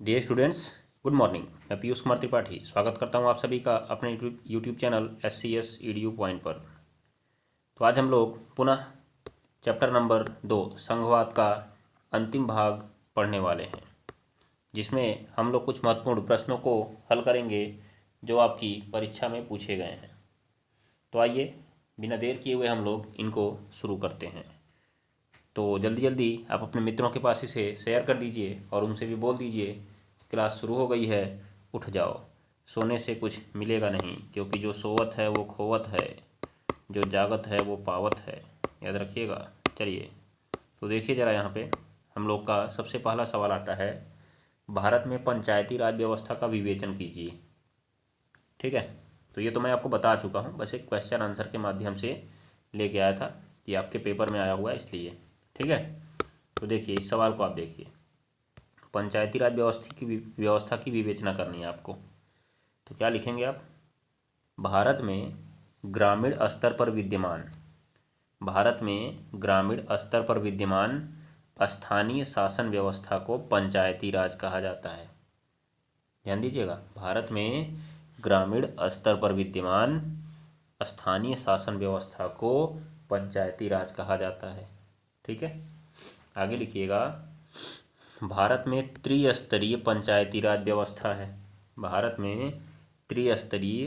Dear students, good morning. मैं पीयूष कुमार त्रिपाठी स्वागत करता हूं आप सभी का अपने YouTube channel SCS EDU point पर। तो आज हम लोग पुनः चैप्टर नंबर 2 संघवाद का अंतिम भाग पढ़ने वाले हैं, जिसमें हम लोग कुछ महत्वपूर्ण प्रश्नों को हल करेंगे जो आपकी परीक्षा में पूछे गए हैं। तो आइए बिना देर किए हुए हम लोग इनको शुरू करते हैं। तो जल्दी जल्दी आप अपने मित्रों के पास इसे शेयर कर दीजिए और उनसे भी बोल दीजिए क्लास शुरू हो गई है, उठ जाओ। सोने से कुछ मिलेगा नहीं, क्योंकि जो सोवत है वो खोवत है, जो जागत है वो पावत है। याद रखिएगा। चलिए तो देखिए ज़रा, यहाँ पे हम लोग का सबसे पहला सवाल आता है, भारत में पंचायती राज व्यवस्था का विवेचन कीजिए। ठीक है, तो ये तो मैं आपको बता चुका हूँ, बस एक क्वेश्चन आंसर के माध्यम से लेके आया था। ये आपके पेपर में आया हुआ है इसलिए। ठीक है, तो देखिए इस सवाल को आप देखिए, पंचायती राज व्यवस्था की विवेचना करनी है आपको। तो क्या लिखेंगे आप? भारत में ग्रामीण स्तर पर विद्यमान स्थानीय शासन व्यवस्था को पंचायती राज कहा जाता है। ध्यान दीजिएगा, भारत में ग्रामीण स्तर पर विद्यमान स्थानीय शासन व्यवस्था को पंचायती राज कहा जाता है। ठीक है, आगे लिखिएगा, भारत में त्रिस्तरीय पंचायती राज व्यवस्था है। भारत में त्रिस्तरीय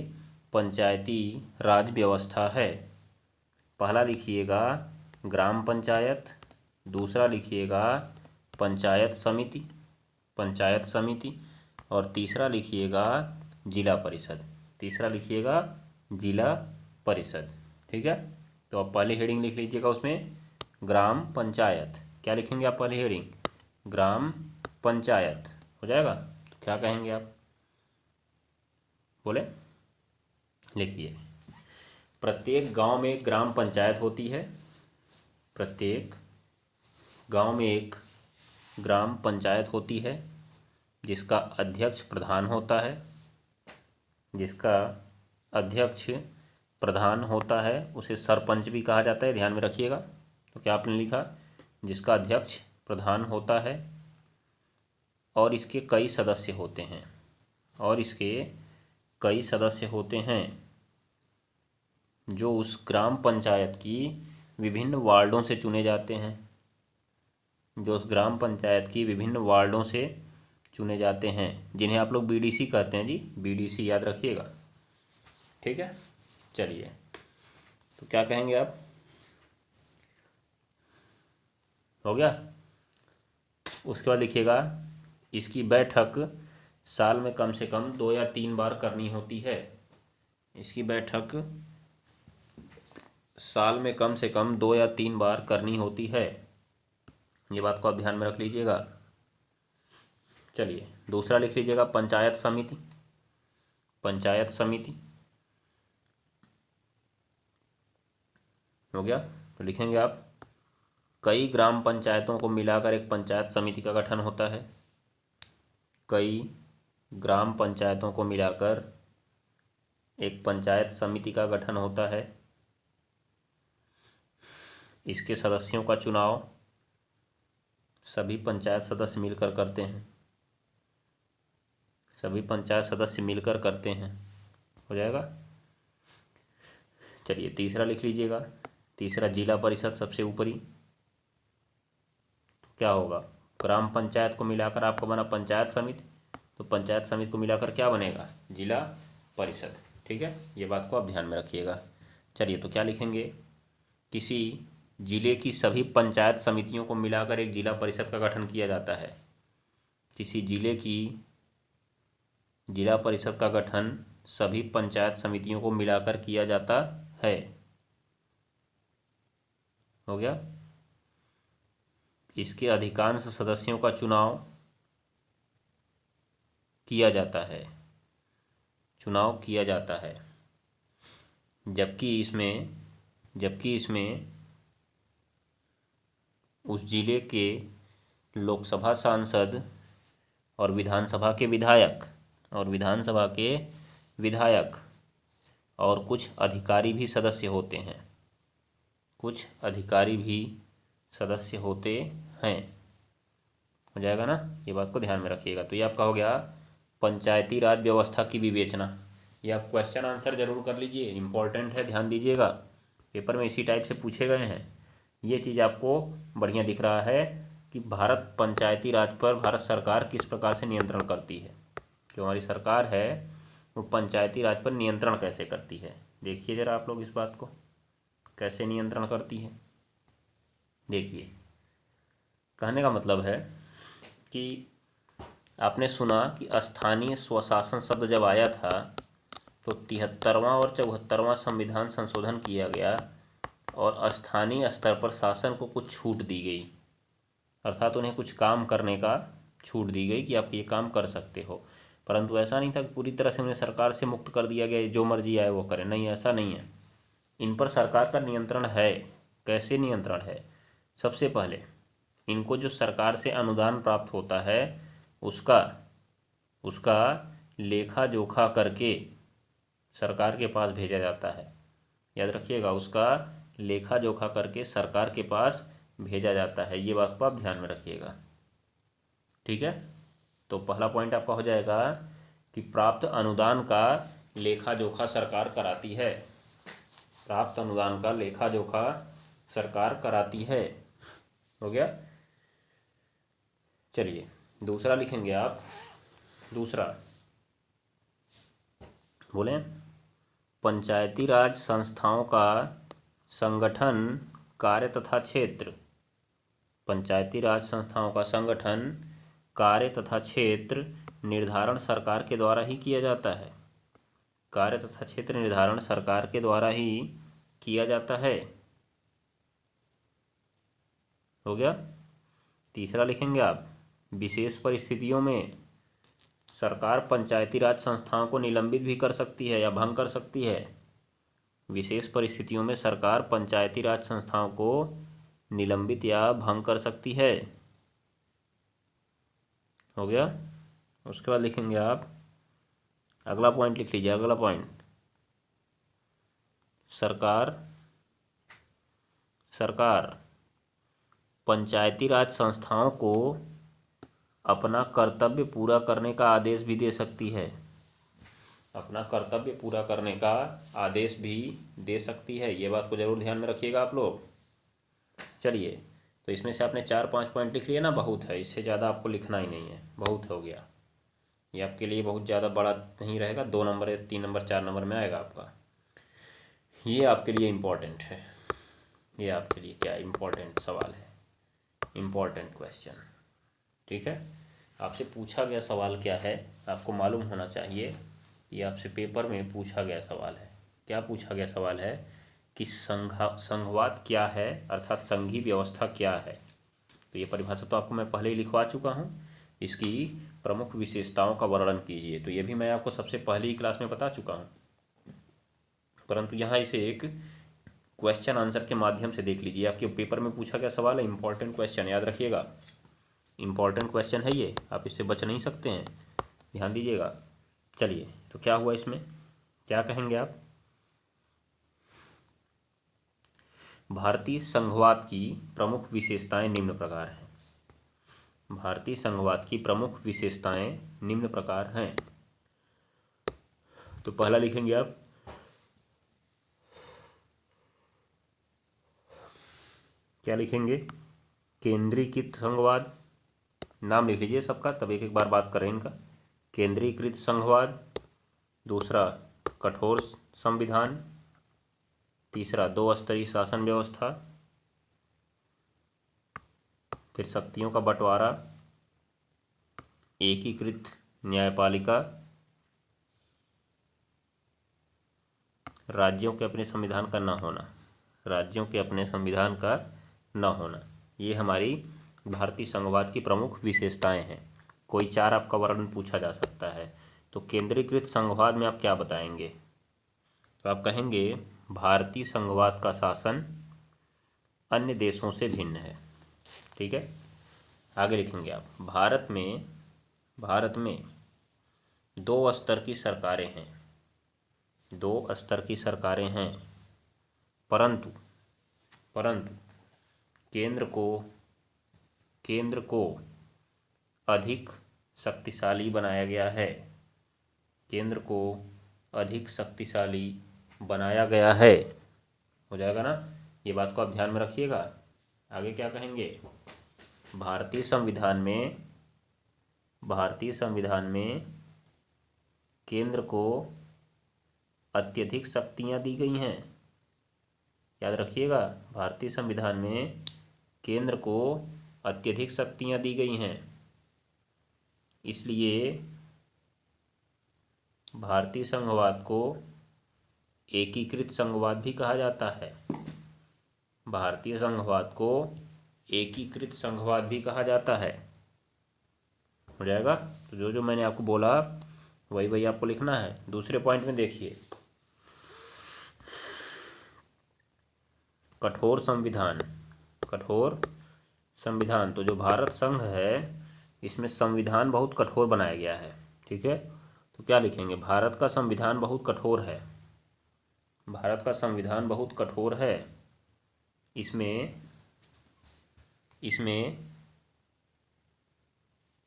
पंचायती राज व्यवस्था है। पहला लिखिएगा ग्राम पंचायत, दूसरा लिखिएगा पंचायत समिति और तीसरा लिखिएगा जिला परिषद। ठीक है, तो आप पहले हेडिंग लिख लीजिएगा उसमें ग्राम पंचायत। क्या लिखेंगे आप? पहले हेडिंग ग्राम पंचायत हो जाएगा। तो क्या कहेंगे आप? बोले, लिखिए, प्रत्येक गांव में एक ग्राम पंचायत होती है। प्रत्येक गांव में एक ग्राम पंचायत होती है जिसका अध्यक्ष प्रधान होता है। उसे सरपंच भी कहा जाता है, ध्यान में रखिएगा। तो क्या आपने लिखा? जिसका अध्यक्ष प्रधान होता है और इसके कई सदस्य होते हैं जो उस ग्राम पंचायत की विभिन्न वार्डों से चुने जाते हैं, जिन्हें आप लोग BDC कहते हैं जी। BDC याद रखिएगा। ठीक है, चलिए तो क्या कहेंगे आप? हो गया। उसके बाद लिखिएगा, इसकी बैठक साल में कम से कम 2 या 3 बार करनी होती है। इसकी बैठक साल में कम से कम 2 या 3 बार करनी होती है। ये बात को आप ध्यान में रख लीजिएगा। चलिए दूसरा लिख लीजिएगा पंचायत समिति। हो गया। तो लिखेंगे आप, कई ग्राम पंचायतों को मिलाकर एक पंचायत समिति का गठन होता है। कई ग्राम पंचायतों को मिलाकर एक पंचायत समिति का गठन होता है। इसके सदस्यों का चुनाव सभी पंचायत सदस्य मिलकर करते हैं। हो जाएगा। चलिए तीसरा लिख लीजिएगा, तीसरा जिला परिषद सबसे ऊपरी। तो क्या होगा? ग्राम पंचायत को मिलाकर आपका बना पंचायत समिति, तो पंचायत समिति को मिलाकर क्या बनेगा? जिला परिषद। ठीक है, ये बात को आप ध्यान में रखिएगा। चलिए तो क्या लिखेंगे? किसी जिले की सभी पंचायत समितियों को मिलाकर एक जिला परिषद का गठन किया जाता है। किसी जिले की जिला परिषद का गठन सभी पंचायत समितियों को मिलाकर किया जाता है। हो गया। इसके अधिकांश सदस्यों का चुनाव किया जाता है। जबकि इसमें उस जिले के लोकसभा सांसद और विधानसभा के विधायक और कुछ अधिकारी भी सदस्य होते हैं। हो जाएगा ना, ये बात को ध्यान में रखिएगा। तो ये आपका हो गया पंचायती राज व्यवस्था की विवेचना। ये आप क्वेश्चन आंसर जरूर कर लीजिए, इंपॉर्टेंट है, ध्यान दीजिएगा, पेपर में इसी टाइप से पूछे गए हैं। ये चीज़ आपको बढ़िया दिख रहा है कि भारत पंचायती राज पर भारत सरकार किस प्रकार से नियंत्रण करती है। जो हमारी सरकार है वो पंचायती राज पर नियंत्रण कैसे करती है, देखिए ज़रा आप लोग इस बात को, कैसे नियंत्रण करती है। देखिए, कहने का मतलब है कि आपने सुना कि स्थानीय स्वशासन शब्द जब आया था तो 73वां और 74वां संविधान संशोधन किया गया और स्थानीय स्तर पर शासन को कुछ छूट दी गई, अर्थात उन्हें कुछ काम करने का छूट दी गई कि आप ये काम कर सकते हो। परंतु ऐसा नहीं था कि पूरी तरह से उन्हें सरकार से मुक्त कर दिया गया, जो मर्जी आए वो करें, नहीं, ऐसा नहीं है। इन पर सरकार का नियंत्रण है। कैसे नियंत्रण है? सबसे पहले इनको जो सरकार से अनुदान प्राप्त होता है उसका उसका लेखा जोखा करके सरकार के पास भेजा जाता है। याद रखिएगा, उसका लेखा जोखा करके सरकार के पास भेजा जाता है, ये बात को आप ध्यान में रखिएगा। ठीक है, तो पहला पॉइंट आपका हो जाएगा कि प्राप्त अनुदान का लेखा जोखा सरकार कराती है। प्राप्त अनुदान का लेखा जोखा सरकार कराती है, हो गया। चलिए दूसरा लिखेंगे आप। दूसरा बोलें, पंचायती राज संस्थाओं का संगठन, कार्य तथा क्षेत्र। पंचायती राज संस्थाओं का संगठन, कार्य तथा क्षेत्र निर्धारण सरकार के द्वारा ही किया जाता है। कार्य तथा क्षेत्र निर्धारण सरकार के द्वारा ही किया जाता है, हो गया। तीसरा लिखेंगे आप, विशेष परिस्थितियों में सरकार पंचायती राज संस्थाओं को निलंबित भी कर सकती है या भंग कर सकती है। विशेष परिस्थितियों में सरकार पंचायती राज संस्थाओं को निलंबित या भंग कर सकती है, हो गया। उसके बाद लिखेंगे आप, अगला पॉइंट लिख लीजिए। अगला पॉइंट, सरकार पंचायती राज संस्थाओं को अपना कर्तव्य पूरा करने का आदेश भी दे सकती है। अपना कर्तव्य पूरा करने का आदेश भी दे सकती है, ये बात को जरूर ध्यान में रखिएगा आप लोग। चलिए, तो इसमें से आपने 4-5 पॉइंट लिख लिए ना, बहुत है, इससे ज़्यादा आपको लिखना ही नहीं है, बहुत हो गया। ये आपके लिए बहुत ज़्यादा बड़ा नहीं रहेगा, 2 नंबर या 3 नंबर 4 नंबर में आएगा आपका। ये आपके लिए इम्पोर्टेंट है, ये आपके लिए क्या इम्पोर्टेंट सवाल है, इम्पोर्टेंट क्वेश्चन। ठीक है, आपसे पूछा गया सवाल क्या है आपको मालूम होना चाहिए। ये आपसे पेपर में पूछा गया सवाल है। क्या पूछा गया सवाल है कि संघवाद क्या है, अर्थात संघीय व्यवस्था क्या है। तो ये परिभाषा तो आपको मैं पहले ही लिखवा चुका हूँ। इसकी प्रमुख विशेषताओं का वर्णन कीजिए, तो ये भी मैं आपको सबसे पहले ही क्लास में बता चुका हूँ, परंतु यहाँ इसे एक क्वेश्चन आंसर के माध्यम से देख लीजिए। आपके पेपर में पूछा गया सवाल है, इंपॉर्टेंट क्वेश्चन, याद रखिएगा, इंपॉर्टेंट क्वेश्चन है ये, आप इससे बच नहीं सकते हैं, ध्यान दीजिएगा। चलिए, तो क्या हुआ इसमें, क्या कहेंगे आप? भारतीय संघवाद की प्रमुख विशेषताएं निम्न प्रकार हैं। भारतीय संघवाद की प्रमुख विशेषताएं निम्न प्रकार हैं। तो पहला लिखेंगे आप, क्या लिखेंगे? केंद्रीकृत संघवाद। नाम लिख लीजिए सबका, तब एक एक बार बात करें इनका। केंद्रीकृत संघवाद। दूसरा, कठोर संविधान। तीसरा, 2 स्तरीय शासन व्यवस्था। फिर शक्तियों का बंटवारा, एकीकृत न्यायपालिका, राज्यों के अपने संविधान का न होना, राज्यों के अपने संविधान का न होना, ये हमारी भारतीय संघवाद की प्रमुख विशेषताएं हैं। कोई 4 आपका वर्णन पूछा जा सकता है। तो केंद्रीकृत संघवाद में आप क्या बताएंगे? तो आप कहेंगे भारतीय संघवाद का शासन अन्य देशों से भिन्न है। ठीक है, आगे लिखेंगे आप, भारत में 2 स्तर की सरकारें हैं। 2 स्तर की सरकारें हैं, परंतु केंद्र को अधिक शक्तिशाली बनाया गया है। केंद्र को अधिक शक्तिशाली बनाया गया है। हो जाएगा ना, ये बात को आप ध्यान में रखिएगा। आगे क्या कहेंगे, भारतीय संविधान में केंद्र को अत्यधिक शक्तियां दी गई हैं। याद रखिएगा, भारतीय संविधान में केंद्र को अत्यधिक शक्तियां दी गई हैं, इसलिए भारतीय संघवाद को एकीकृत संघवाद भी कहा जाता है। भारतीय संघवाद को एकीकृत संघवाद भी कहा जाता है। हो जाएगा, तो जो जो मैंने आपको बोला वही वही आपको लिखना है। दूसरे पॉइंट में देखिए, कठोर संविधान। तो जो भारत संघ है इसमें संविधान बहुत कठोर बनाया गया है। ठीक है, तो क्या लिखेंगे, भारत का संविधान बहुत कठोर है। भारत का संविधान बहुत कठोर है। इसमें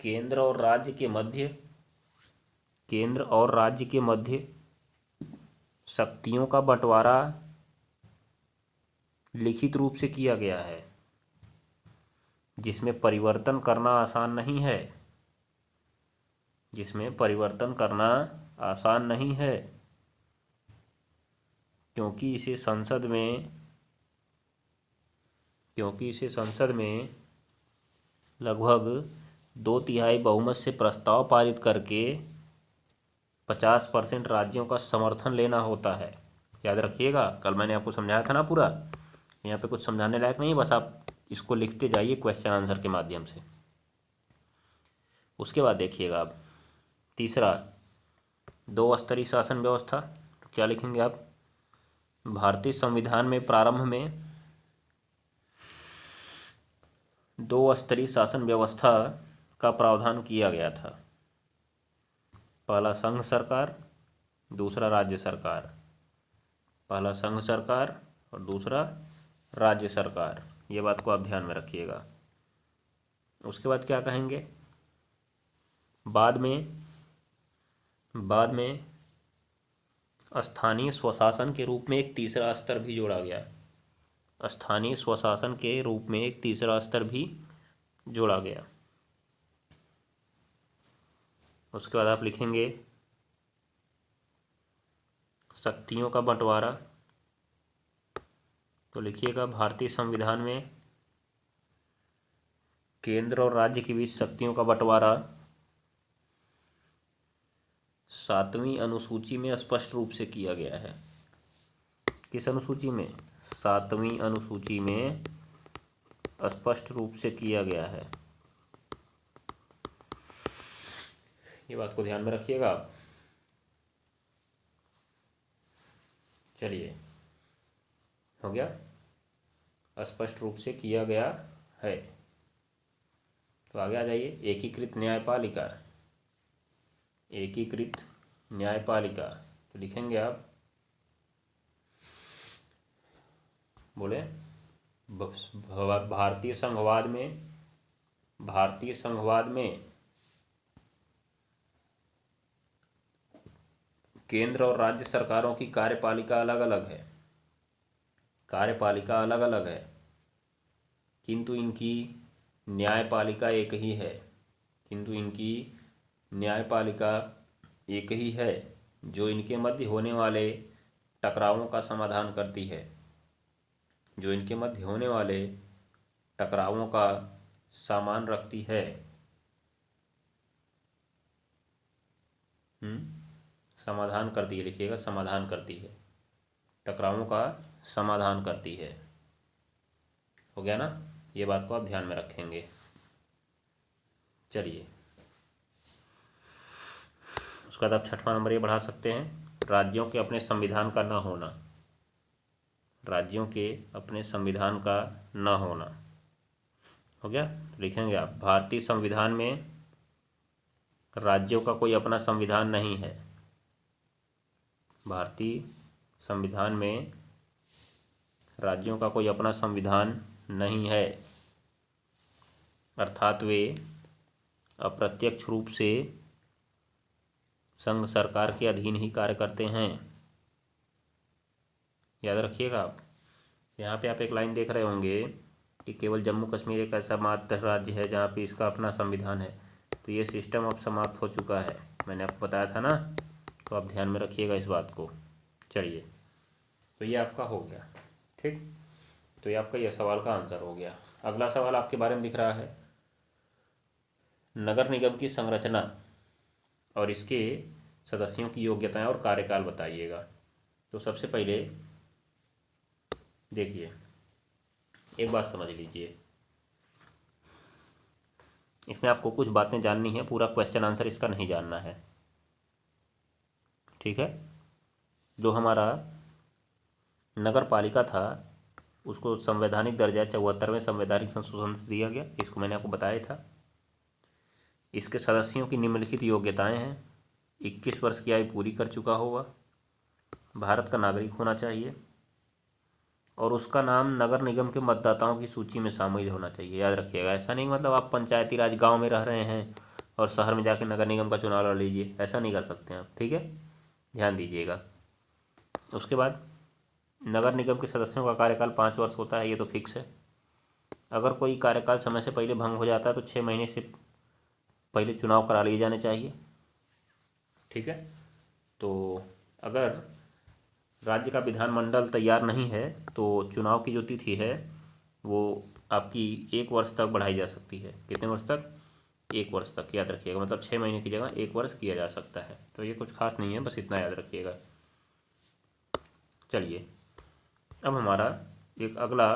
केंद्र और राज्य के मध्य शक्तियों का बंटवारा लिखित रूप से किया गया है, जिसमें परिवर्तन करना आसान नहीं है, क्योंकि इसे संसद में लगभग 2/3 बहुमत से प्रस्ताव पारित करके 50% राज्यों का समर्थन लेना होता है। याद रखिएगा, कल मैंने आपको समझाया था ना पूरा। यहाँ पे कुछ समझाने लायक नहीं, बस आप इसको लिखते जाइए क्वेश्चन आंसर के माध्यम से। उसके बाद देखिएगा आप तीसरा, 2 स्तरीय शासन व्यवस्था। तो क्या लिखेंगे आप, भारतीय संविधान में प्रारंभ में 2 स्तरीय शासन व्यवस्था का प्रावधान किया गया था। पहला संघ सरकार, दूसरा राज्य सरकार। पहला संघ सरकार और दूसरा राज्य सरकार, ये बात को आप ध्यान में रखिएगा। उसके बाद क्या कहेंगे, बाद में स्थानीय स्वशासन के रूप में एक तीसरा स्तर भी जोड़ा गया। स्थानीय स्वशासन के रूप में एक तीसरा स्तर भी जोड़ा गया। उसके बाद आप लिखेंगे शक्तियों का बंटवारा। तो लिखिएगा, भारतीय संविधान में केंद्र और राज्य के बीच शक्तियों का बंटवारा 7वीं अनुसूची में स्पष्ट रूप से किया गया है। किस अनुसूची में, 7वीं अनुसूची में स्पष्ट रूप से किया गया है। ये बात को ध्यान में रखिएगा। चलिए, हो गया, स्पष्ट रूप से किया गया है। तो आगे आ जाइए, एकीकृत न्यायपालिका। तो लिखेंगे आप, बोले, भारतीय संघवाद में केंद्र और राज्य सरकारों की कार्यपालिका अलग अलग है, किंतु इनकी न्यायपालिका एक ही है, जो इनके मध्य होने वाले टकरावों का समाधान करती है। सामान रखती है। समाधान करती है, लिखिएगा, समाधान करती है, टकरावों का समाधान करती है। हो गया ना, ये बात को आप ध्यान में रखेंगे। चलिए, उसके बाद आप 6वां नंबर ये बढ़ा सकते हैं, राज्यों के अपने संविधान का न होना। हो गया, लिखेंगे आप, भारतीय संविधान में राज्यों का कोई अपना संविधान नहीं है। भारतीय संविधान में राज्यों का कोई अपना संविधान नहीं है, अर्थात वे अप्रत्यक्ष रूप से संघ सरकार के अधीन ही कार्य करते हैं। याद रखिएगा आप। यहाँ पे आप एक लाइन देख रहे होंगे कि केवल जम्मू कश्मीर एक ऐसा मात्र राज्य है जहाँ पे इसका अपना संविधान है। तो ये सिस्टम अब समाप्त हो चुका है, मैंने आपको बताया था ना, तो आप ध्यान में रखिएगा इस बात को। चलिए, तो ये आपका हो गया, ठीक। तो ये आपका यह सवाल का आंसर हो गया। अगला सवाल आपके बारे में दिख रहा है, नगर निगम की संरचना और इसके सदस्यों की योग्यताएं और कार्यकाल बताइएगा। तो सबसे पहले देखिए, एक बात समझ लीजिए, इसमें आपको कुछ बातें जाननी है, पूरा क्वेश्चन आंसर इसका नहीं जानना है, ठीक है। जो हमारा नगर पालिका था उसको संवैधानिक दर्जा 74वें संवैधानिक संशोधन से दिया गया, इसको मैंने आपको बताया था। इसके सदस्यों की निम्नलिखित योग्यताएं हैं, 21 वर्ष की आयु पूरी कर चुका होगा, भारत का नागरिक होना चाहिए, और उसका नाम नगर निगम के मतदाताओं की सूची में शामिल होना चाहिए। याद रखिएगा, ऐसा नहीं मतलब आप पंचायती राज गांव में रह रहे हैं और शहर में जाके नगर निगम का चुनाव लड़ लीजिए, ऐसा नहीं कर सकते आप, ठीक है, ध्यान दीजिएगा। उसके बाद नगर निगम के सदस्यों का कार्यकाल 5 वर्ष होता है, ये तो फिक्स है। अगर कोई कार्यकाल समय से पहले भंग हो जाता है तो 6 महीने से पहले चुनाव करा लिए जाने चाहिए, ठीक है। तो अगर राज्य का विधानमंडल तैयार नहीं है तो चुनाव की जो तिथि है वो आपकी 1 वर्ष तक बढ़ाई जा सकती है। कितने वर्ष तक? 1 वर्ष तक, याद रखिएगा, मतलब 6 महीने की जगह 1 वर्ष किया जा सकता है। तो ये कुछ खास नहीं है, बस इतना याद रखिएगा। चलिए, अब हमारा एक अगला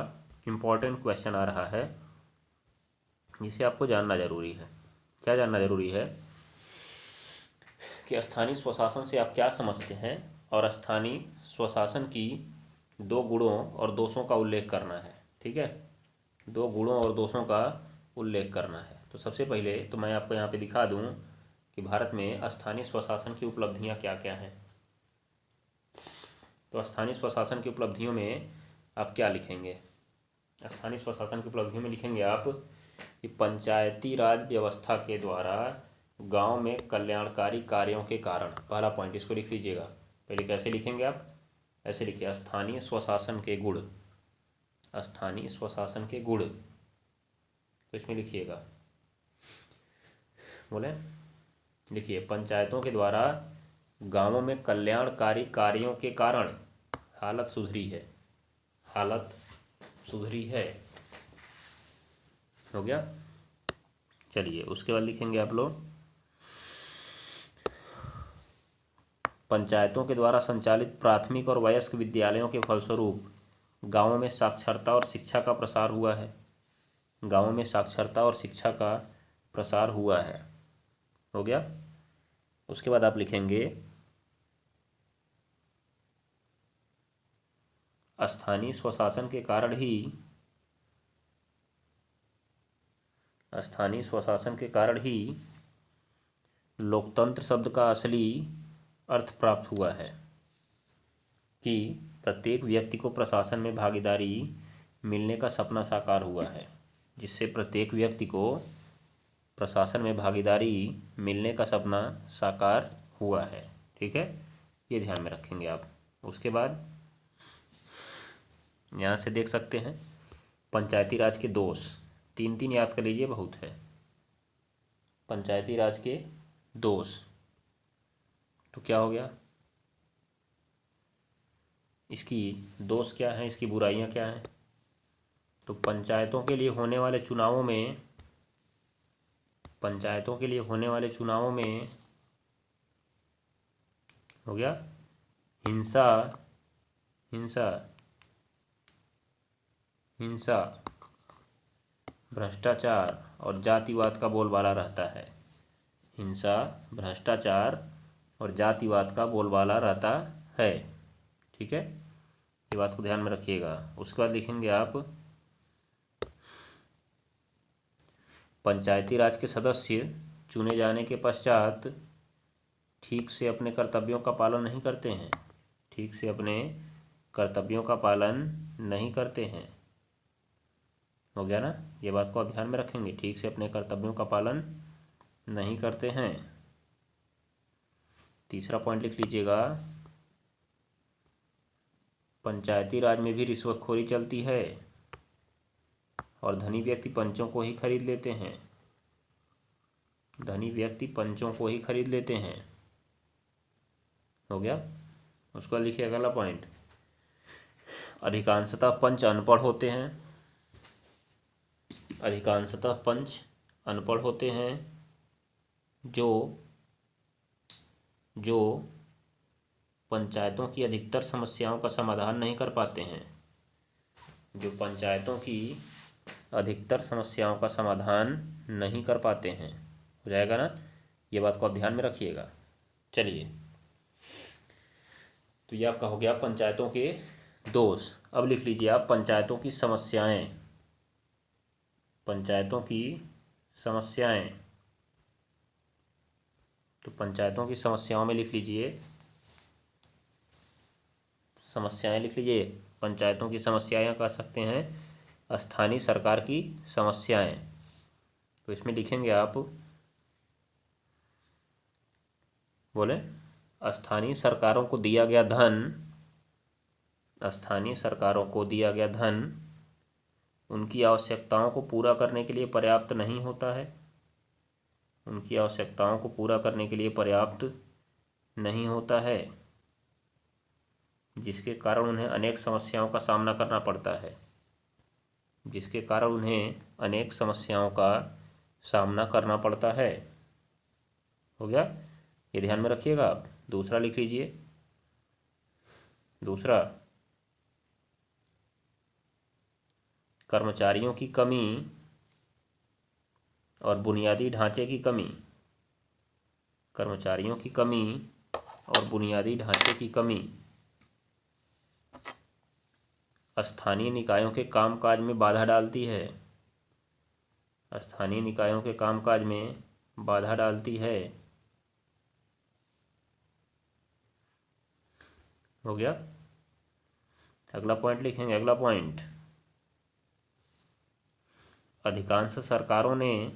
इम्पॉर्टेंट क्वेश्चन आ रहा है जिसे आपको जानना जरूरी है। क्या जानना जरूरी है कि स्थानीय स्वशासन से आप क्या समझते हैं, और स्थानीय स्वशासन की 2 गुणों और दोषों का उल्लेख करना है, ठीक है। 2 गुणों और दोषों का उल्लेख करना है। तो सबसे पहले तो मैं आपको यहाँ पे दिखा दूँ कि भारत में स्थानीय स्वशासन की उपलब्धियाँ क्या क्या हैं। तो स्थानीय स्वशासन की उपलब्धियों में आप क्या लिखेंगे? स्थानीय स्वशासन की उपलब्धियों में लिखेंगे आप कि पंचायती राज व्यवस्था के द्वारा गांव में कल्याणकारी कार्यों के कारण, पहला पॉइंट इसको लिख लीजिएगा। पहले कैसे लिखेंगे आप? ऐसे लिखिए, स्थानीय स्वशासन के गुण, स्थानीय स्वशासन के गुण, तो इसमें लिखिएगा, बोले, लिखिए, पंचायतों के द्वारा गांवों में कल्याणकारी कार्यों के कारण हालत सुधरी है, हालत सुधरी है, हो गया। चलिए, उसके बाद लिखेंगे आप लोग, पंचायतों के द्वारा संचालित प्राथमिक और वयस्क विद्यालयों के फलस्वरूप गांवों में साक्षरता और शिक्षा का प्रसार हुआ है, गांवों में साक्षरता और शिक्षा का प्रसार हुआ है, हो गया। उसके बाद आप लिखेंगे, स्थानीय स्वशासन के कारण ही, स्थानीय स्वशासन के कारण ही लोकतंत्र शब्द का असली अर्थ प्राप्त हुआ है, कि प्रत्येक व्यक्ति को प्रशासन में भागीदारी मिलने का सपना साकार हुआ है, जिससे प्रत्येक व्यक्ति को प्रशासन में भागीदारी मिलने का सपना साकार हुआ है, ठीक है, ये ध्यान में रखेंगे आप। उसके बाद यहाँ से देख सकते हैं पंचायती राज के दोष, 3 याद कर लीजिए, बहुत है। पंचायती राज के दोष, तो क्या हो गया, इसकी दोष क्या है, इसकी बुराइयां क्या हैं? तो पंचायतों के लिए होने वाले चुनावों में, पंचायतों के लिए होने वाले चुनावों में हो गया हिंसा, हिंसा, हिंसा, भ्रष्टाचार और जातिवाद का बोलबाला रहता है, हिंसा, भ्रष्टाचार और जातिवाद का बोलबाला रहता है, ठीक है, ये बात को ध्यान में रखिएगा। उसके बाद लिखेंगे आप, पंचायती राज के सदस्य चुने जाने के पश्चात ठीक से अपने कर्तव्यों का पालन नहीं करते हैं, ठीक से अपने कर्तव्यों का पालन नहीं करते हैं, हो गया ना, ये बात को आप ध्यान में रखेंगे, ठीक से अपने कर्तव्यों का पालन नहीं करते हैं। तीसरा पॉइंट लिख लीजिएगा, पंचायती राज में भी रिश्वतखोरी चलती है और धनी व्यक्ति पंचों को ही खरीद लेते हैं। धनी व्यक्ति पंचों को ही खरीद लेते हैं। हो गया। उसको लिखिए अगला पॉइंट, अधिकांशतः पंच अनपढ़ होते हैं। अधिकांशतः पंच अनपढ़ होते हैं जो पंचायतों की अधिकतर समस्याओं का समाधान नहीं कर पाते हैं। जो पंचायतों की अधिकतर समस्याओं का समाधान नहीं कर पाते हैं। हो जाएगा ना, ये बात को आप ध्यान में रखिएगा। चलिए, तो ये आपका हो गया पंचायतों के दोष। अब लिख लीजिए आप पंचायतों की समस्याएं। पंचायतों की समस्याएं, तो पंचायतों की समस्याओं में लिख लीजिए, समस्याएं लिख लीजिए। पंचायतों की समस्याएं कह सकते हैं स्थानीय सरकार की समस्याएं। तो इसमें लिखेंगे आप, बोले, स्थानीय सरकारों को दिया गया धन, स्थानीय सरकारों को दिया गया धन उनकी आवश्यकताओं को पूरा करने के लिए पर्याप्त नहीं होता है। उनकी आवश्यकताओं को पूरा करने के लिए पर्याप्त नहीं होता है, जिसके कारण उन्हें अनेक समस्याओं का सामना करना पड़ता है। जिसके कारण उन्हें अनेक समस्याओं का सामना करना पड़ता है। हो गया, ये ध्यान में रखिएगा आप। दूसरा लिख लीजिए, दूसरा, कर्मचारियों की कमी और बुनियादी ढांचे की कमी। कर्मचारियों की कमी और बुनियादी ढांचे की कमी स्थानीय निकायों के कामकाज में बाधा डालती है। स्थानीय निकायों के कामकाज में बाधा डालती है। हो गया। अगला पॉइंट लिखेंगे, अगला पॉइंट, अधिकांश सरकारों ने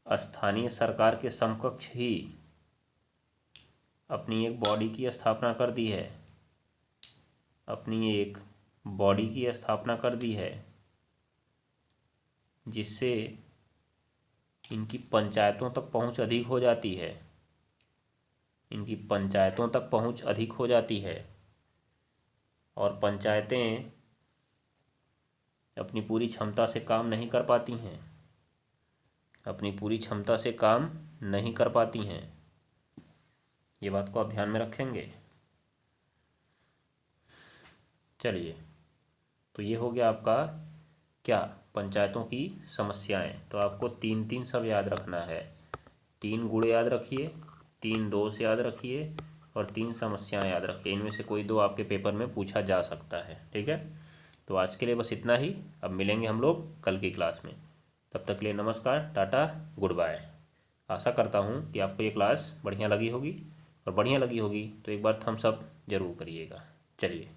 स्थानीय सरकार के समकक्ष ही अपनी एक बॉडी की स्थापना कर दी है। अपनी एक बॉडी की स्थापना कर दी है, जिससे इनकी पंचायतों तक पहुंच अधिक हो जाती है। इनकी पंचायतों तक पहुंच अधिक हो जाती है और पंचायतें अपनी पूरी क्षमता से काम नहीं कर पाती हैं। अपनी पूरी क्षमता से काम नहीं कर पाती हैं। ये बात को आप ध्यान में रखेंगे। चलिए, तो ये हो गया आपका क्या, पंचायतों की समस्याएं। तो आपको 3-3 सब याद रखना है। 3 गुण याद रखिए, 3 दोष याद रखिए और 3 समस्याएं याद रखिए। इनमें से कोई 2 आपके पेपर में पूछा जा सकता है। ठीक है, तो आज के लिए बस इतना ही। अब मिलेंगे हम लोग कल की क्लास में। तब तक के लिए नमस्कार, टाटा, गुड बाय। आशा करता हूँ कि आपको ये क्लास बढ़िया लगी होगी, और बढ़िया लगी होगी तो एक बार थम्स अप जरूर करिएगा। चलिए।